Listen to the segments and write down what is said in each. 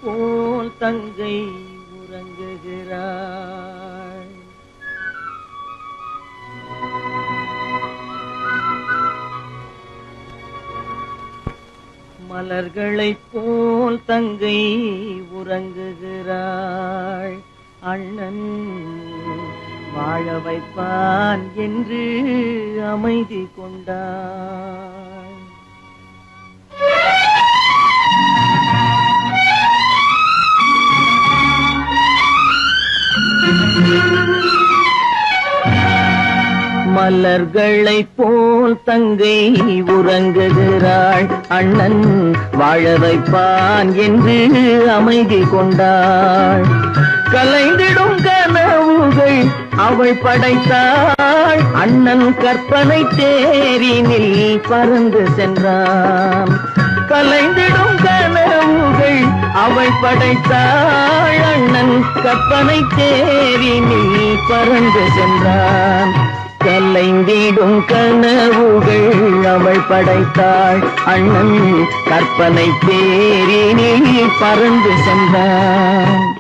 போல் தங்கை உறங்குகிறாள். மலர்களைப் போல் தங்கை உறங்குகிறாள். அண்ணன் வாழ வைப்பான் என்று அமைதி கொண்டாள். மலர்களைப் போல் தங்கை உறங்குகிறாள். அண்ணன் வாழ வைப்பான் என்று அமைதி கொண்டாள். கலைந்திடும் கனவுகள் அவள் படைத்தாள். அண்ணன் கற்பனை தேரினில் பறந்து சென்றான். கலைந்திடும் கனவுகள் அவள் படைத்தாள். அண்ணன் கற்பனை தேரினில் பறந்து சென்றான். கலைந்திடும் கனவுகள் அவள் படைத்தாள். அண்ணன் கற்பனை தேரினில் பறந்து சென்றான்.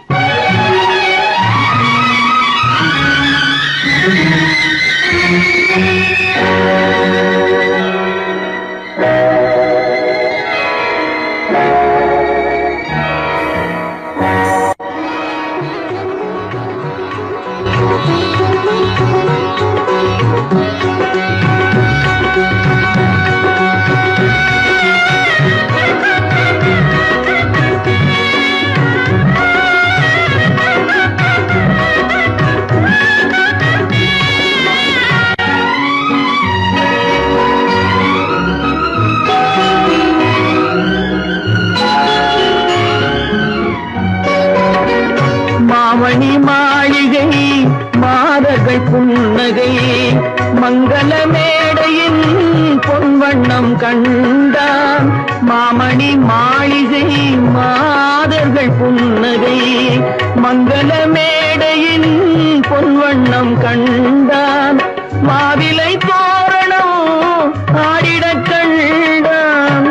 மாமணி மாளிகை மாதர்கள் புன்னகை மங்கள மேடையின் பொன்வண்ணம் கண்டான். மாமணி மாளிகை மாதர்கள் புன்னகை மங்கள மேடையின் பொன்வண்ணம் கண்டான். மாவிலை தோரணம் ஆடிடக் கண்டான்.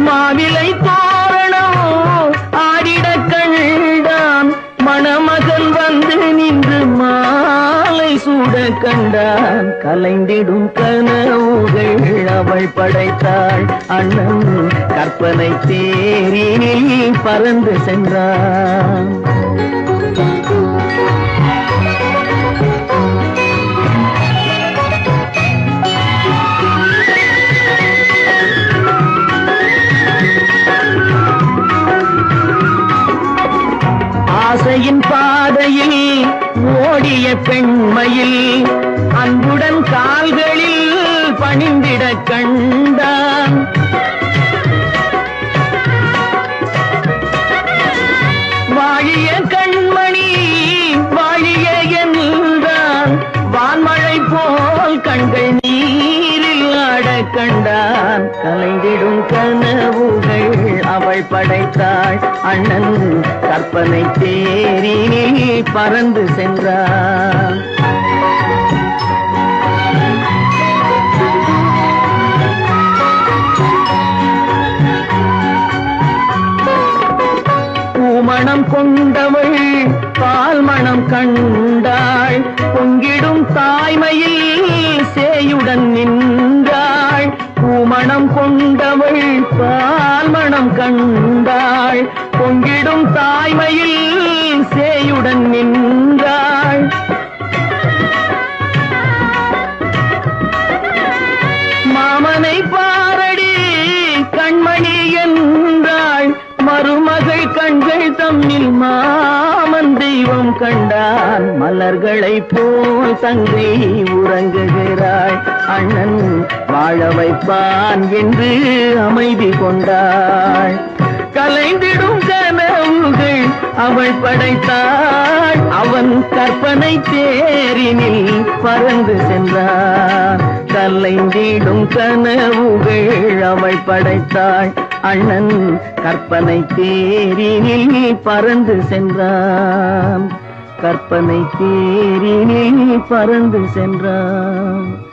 மாவிலை தோரணம் ஆடிடக் கண்டான். மணமகன் வந்து நின்று மாலை சூட கண்டான். கலைந்திடும் கனவுகள் அவள் படைத்தாள். அண்ணன் கற்பனை தேரினில் பறந்து சென்றான். ஆசையின் பாதையில் ஓடிய பெண்மையில் அன்புடன் கால்களில் பணிந்திட கண்டான். வாழிய கண்மணி வாழிய என்றான். வான்மழை போல் கண்கள் நீரில் ஆட கண்டான். கலைந்திடும் கனவுகள் அவள் படைத்தாள். அண்ணன் கற்பனை தேரினில் பறந்து சென்றான். பூமணம் கொண்டவள் பால் மணம் கண்டாள். பொங்கிடும் தாய்மையில் சேயுடன் நின்றாள். பூமணம் கொண்டவள் பால் மணம் கண்டாள். பொங்கிடும் தாய்மையில் சேயுடன் நின்றாள். மாமனை பாரடி கண்மணி என்றாள். மருமகள் கண்கள் தம்மில் மாமன் தெய்வம் கண்டான். மலர்களைப் போல் தங்கை உறங்குகிறாள். அண்ணன் வாழ வைப்பான் என்று அமைதி கொண்டாள். கலைந்திடும் கனவுகள் அவள் படைத்தாள். அவன் கற்பனை தேரினில் பறந்து சென்றான். கலைந்திடும் கனவுகள் அவள் படைத்தாள். அண்ணன் கற்பனை தேரினில் பறந்து சென்றான். கற்பனை தேரினில் பறந்து சென்றான்.